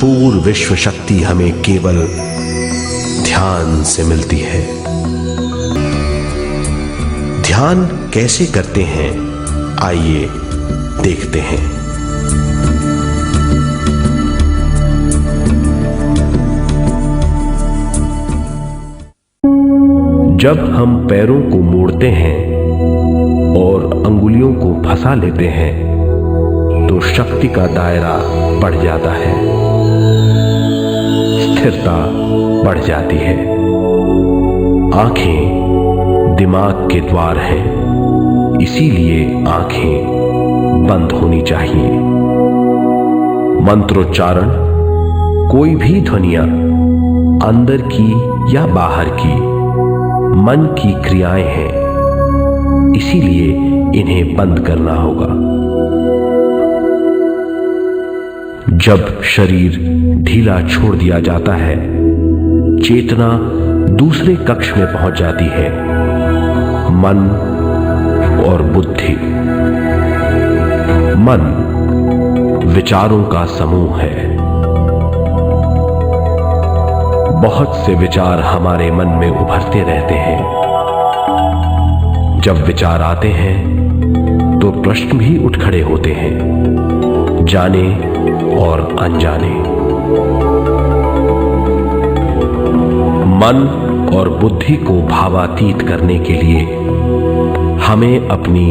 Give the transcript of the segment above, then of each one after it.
भरपूर विश्व शक्ति हमें केवल ध्यान से मिलती है। ध्यान कैसे करते हैं, आइए देखते हैं। जब हम पैरों को मोड़ते हैं और अंगुलियों को फंसा लेते हैं तो शक्ति का दायरा बढ़ जाता है, स्थिरता बढ़ जाती है। आंखें दिमाग के द्वार हैं, इसीलिए आंखें बंद होनी चाहिए। मंत्रोच्चारण, कोई भी ध्वनियां अंदर की या बाहर की मन की क्रियाएं हैं, इसीलिए इन्हें बंद करना होगा। जब शरीर ढीला छोड़ दिया जाता है, चेतना दूसरे कक्ष में पहुंच जाती है। मन और बुद्धि। मन विचारों का समूह है। बहुत से विचार हमारे मन में उभरते रहते हैं। जब विचार आते हैं तो प्रश्न भी उठ खड़े होते हैं, जाने और अनजाने। मन और बुद्धि को भावातीत करने के लिए हमें अपनी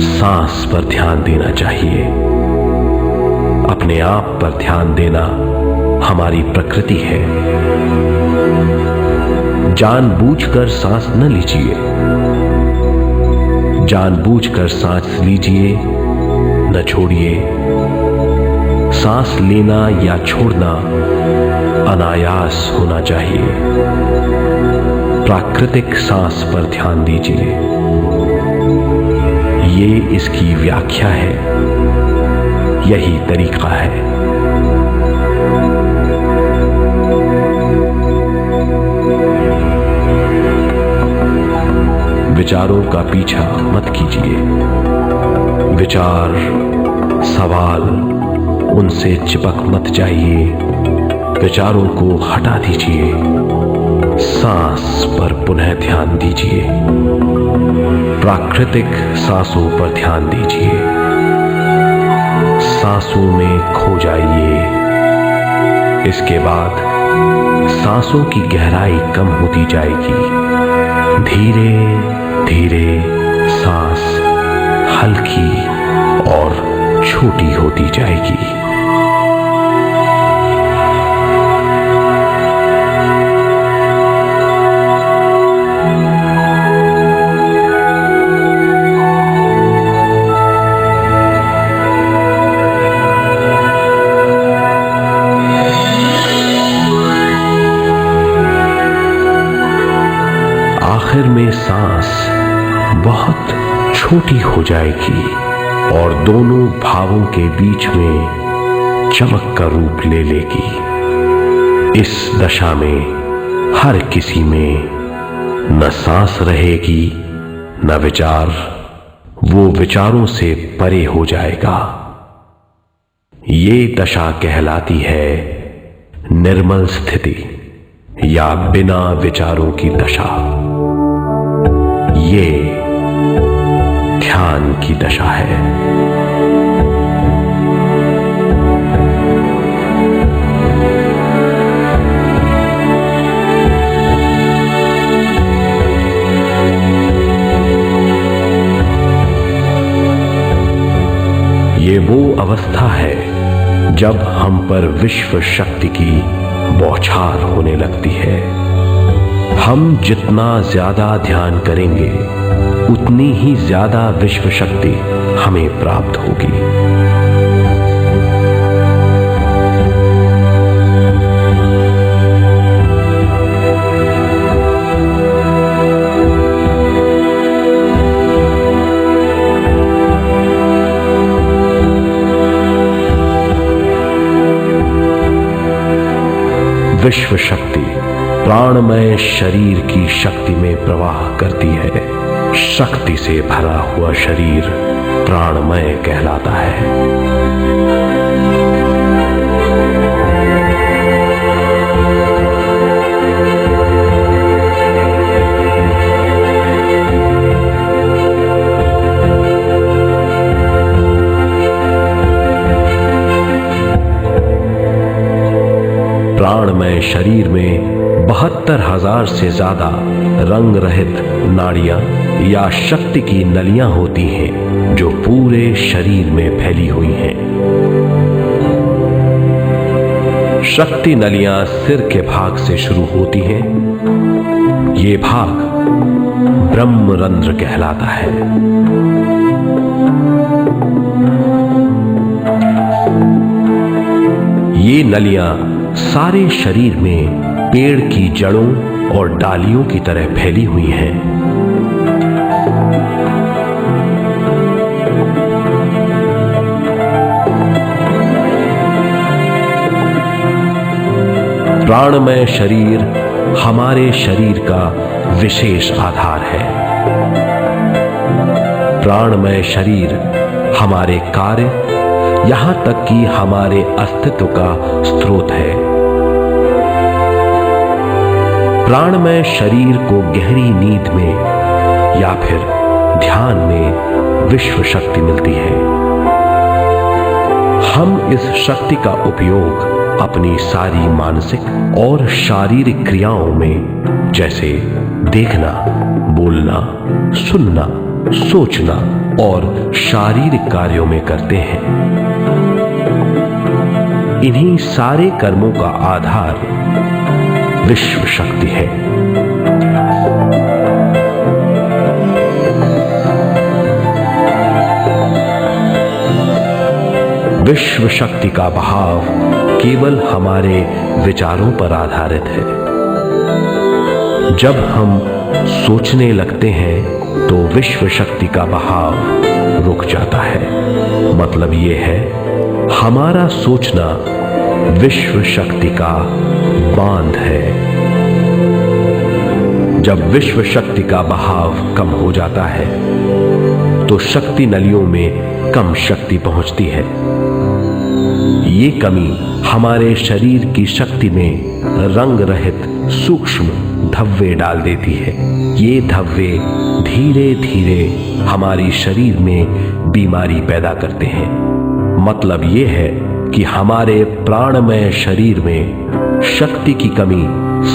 सांस पर ध्यान देना चाहिए। अपने आप पर ध्यान देना हमारी प्रकृति है। जानबूझकर सांस न लीजिए। जानबूझकर सांस लीजिए, न छोड़िए। सांस लेना या छोड़ना अनायास होना चाहिए। प्राकृतिक सांस पर ध्यान दीजिए। ये इसकी व्याख्या है, यही तरीका है। विचारों का पीछा मत कीजिए। विचार, सवाल, उनसे चिपक मत जाइए। विचारों को हटा दीजिए। सांस पर पुनः ध्यान दीजिए। प्राकृतिक सांसों पर ध्यान दीजिए। सांसों में खो जाइए। इसके बाद सांसों की गहराई कम होती जाएगी। धीरे धीरे सांस हल्की और छोटी होती जाएगी। आखिर में सांस बहुत छोटी हो जाएगी और दोनों भावों के बीच में चमक का रूप ले लेगी। इस दशा में हर किसी में न सांस रहेगी न विचार, वो विचारों से परे हो जाएगा। ये दशा कहलाती है निर्मल स्थिति या बिना विचारों की दशा। ये ध्यान की दशा है। ये वो अवस्था है जब हम पर विश्व शक्ति की बौछार होने लगती है। हम जितना ज्यादा ध्यान करेंगे उतनी ही ज्यादा विश्व शक्ति हमें प्राप्त होगी। विश्व शक्ति प्राणमय शरीर की शक्ति में प्रवाह करती है। शक्ति से भरा हुआ शरीर प्राणमय कहलाता है। शरीर में 72,000 से ज्यादा रंग रहित नाड़ियां या शक्ति की नलियां होती हैं जो पूरे शरीर में फैली हुई हैं। शक्ति नलियां सिर के भाग से शुरू होती हैं। ये भाग ब्रह्मरंध्र कहलाता है। ये नलियां सारे शरीर में पेड़ की जड़ों और डालियों की तरह फैली हुई हैं। प्राणमय शरीर हमारे शरीर का विशेष आधार है। प्राणमय शरीर हमारे कार्य, यहां तक कि हमारे अस्तित्व का स्रोत है। प्राणमय शरीर को गहरी नींद में या फिर ध्यान में विश्व शक्ति मिलती है। हम इस शक्ति का उपयोग अपनी सारी मानसिक और शारीरिक क्रियाओं में, जैसे देखना, बोलना, सुनना, सोचना और शारीरिक कार्यों में करते हैं। इन्हीं सारे कर्मों का आधार विश्व शक्ति है। विश्व शक्ति का बहाव केवल हमारे विचारों पर आधारित है। जब हम सोचने लगते हैं तो विश्व शक्ति का बहाव रुक जाता है। मतलब यह है, हमारा सोचना विश्व शक्ति का बांध है। जब विश्व शक्ति का बहाव कम हो जाता है तो शक्ति नलियों में कम शक्ति पहुंचती है। ये कमी हमारे शरीर की शक्ति में रंग रहित सूक्ष्म धब्बे डाल देती है। ये धब्बे धीरे धीरे हमारी शरीर में बीमारी पैदा करते हैं। मतलब ये है कि हमारे प्राणमय शरीर में शक्ति की कमी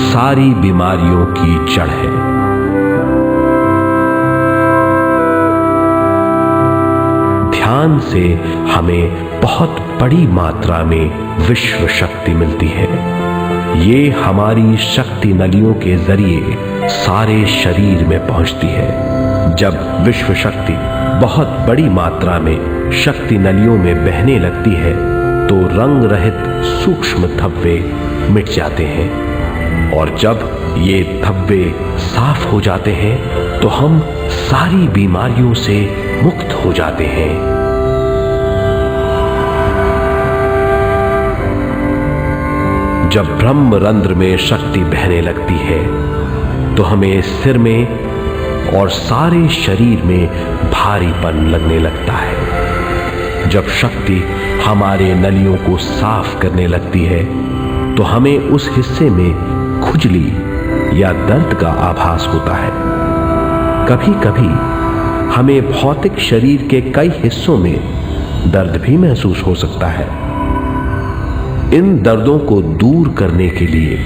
सारी बीमारियों की जड़ है। ध्यान से हमें बहुत बड़ी मात्रा में विश्व शक्ति मिलती है। ये हमारी शक्ति नलियों के जरिए सारे शरीर में पहुंचती है। जब विश्व शक्ति बहुत बड़ी मात्रा में शक्ति नलियों में बहने लगती है तो रंग रहित सूक्ष्म धब्बे मिट जाते हैं, और जब ये धब्बे साफ हो जाते हैं तो हम सारी बीमारियों से मुक्त हो जाते हैं। जब ब्रह्मरंध्र में शक्ति बहने लगती है तो हमें सिर में और सारे शरीर में भारीपन लगने लगता है। जब शक्ति हमारे नलियों को साफ करने लगती है तो हमें उस हिस्से में खुजली या दर्द का आभास होता है। कभी कभी हमें भौतिक शरीर के कई हिस्सों में दर्द भी महसूस हो सकता है। इन दर्दों को दूर करने के लिए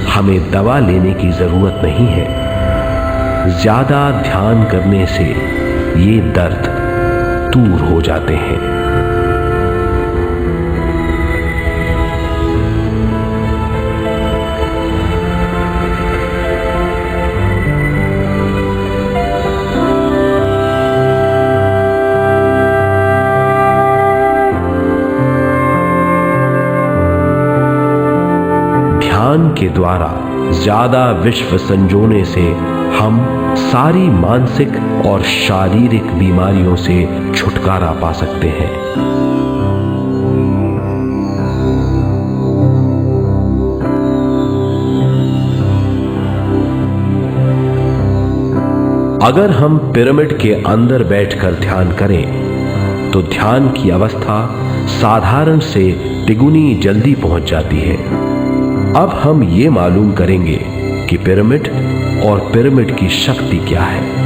हमें दवा लेने की जरूरत नहीं है। ज्यादा ध्यान करने से ये दर्द दूर हो जाते हैं। ध्यान के द्वारा ज्यादा विश्व संजोने से हम सारी मानसिक और शारीरिक बीमारियों से छुटकारा पा सकते हैं। अगर हम पिरामिड के अंदर बैठकर ध्यान करें तो ध्यान की अवस्था साधारण से तिगुनी जल्दी पहुंच जाती है। अब हम ये मालूम करेंगे कि पिरामिड और पिरामिड की शक्ति क्या है।